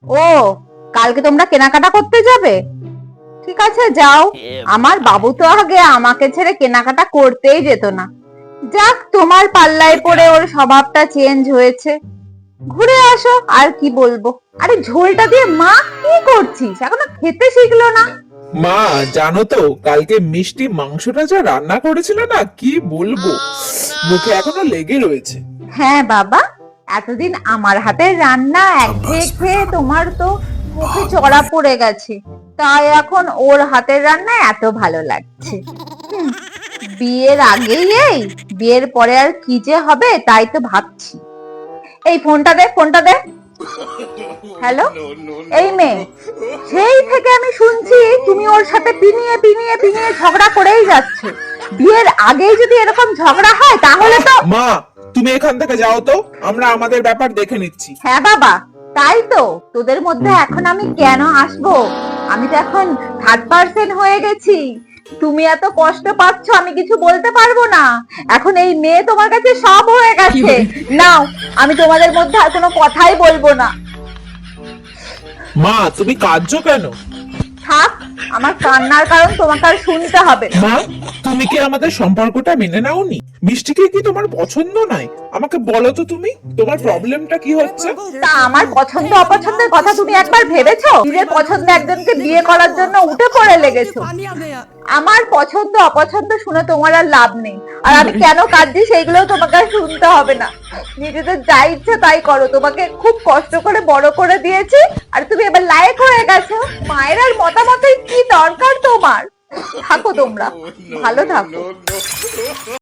ও, কালকে তোমরা কেনাকাটা করতে যাবে? ঠিক আছে, যাও। আমার বাবু তো আগে আমাকে ছেড়ে কেনাকাটা করতেই যেত না। যাক, তোমার পাল্লায় পড়ে ওর স্বভাবটা চেঞ্জ হয়েছে। ঘুরে আসো, আর কি বলবো। আরে ঝোলটা দিয়ে মা কি করছিস? এখনো খেতে শিখলো না। মা, জানো তো কালকে মিষ্টি মাংসটা যা রান্না করেছিল না, কি বলবো, মুখে এখনো লেগে রয়েছে। হ্যাঁ বাবা, এতদিন আমার হাতের রান্না একঘেয়ে খেয়ে তোমার তো মুখে চড়া পড়ে গেছে, তাই এখন ওর হাতের রান্না এত ভালো লাগছে। হুম, বিয়ের আগেই এই, বিয়ের পরে আর কি যে হবে তাই তো ভাবছি। এই ফোনটা দে, ফোনটা দে। হ্যালো, এই মেয়ে, সেই থেকে আমি শুনছি তুমি ওর সাথে পিনিয়ে পিনিয়ে পিনিয়ে ঝগড়া করেই যাচ্ছ। বিয়ের আগেই যদি এরকম ঝগড়া হয় তাহলে তো। মা, তুমি এখান থেকে যাও তো, আমরা আমাদের ব্যাপার দেখে নিচ্ছি। হ্যাঁ বাবা, তাই তো। তোদের মধ্যে এখন আমি কেন আসবো? আমি তো এখন থার্ড পার্সন হয়ে গেছি। তুমি এত কষ্ট পাচ্ছ, আমি কিছু বলতে পারবো না। এখন এই মেয়ে তোমার কাছে সব হয়ে গেছে। নাও, আমি তোমাদের মধ্যে আর কোনো কথাই বলবো না। মা, তুমি কাঁদছো কেন? থাক, আমার কান্নার কারণ তোমাকে আর শুনতে হবে না। মা, তুমি কি আমাদের সম্পর্কটা মেনে নাওনি? মিষ্টিকে কি তোমার পছন্দ নাই? আমাকে বলো তো, তুমি তোমার প্রবলেমটা কি হচ্ছে? তা আমার পছন্দ অপছন্দের কথা তুমি একবার ভেবেছো? নিজের পছন্দ একজনকে বিয়ে করার জন্য উঠে পড়ে লেগেছো। আমার পছন্দ অপছন্দ শুনে তোমার আর লাভ নেই। আর আমি কেন কাঁদছি সেইগুলো তোমাকে আর শুনতে হবে না। নিজেদের যা ইচ্ছে তাই করো। তোমাকে খুব কষ্ট করে বড় করে দিয়েছি, আর তুমি এবার লায়ক হয়ে গেছো। মায়ের আর মতামতের কি দরকার তোমার? থাকো তোমরা, ভালো থাকো।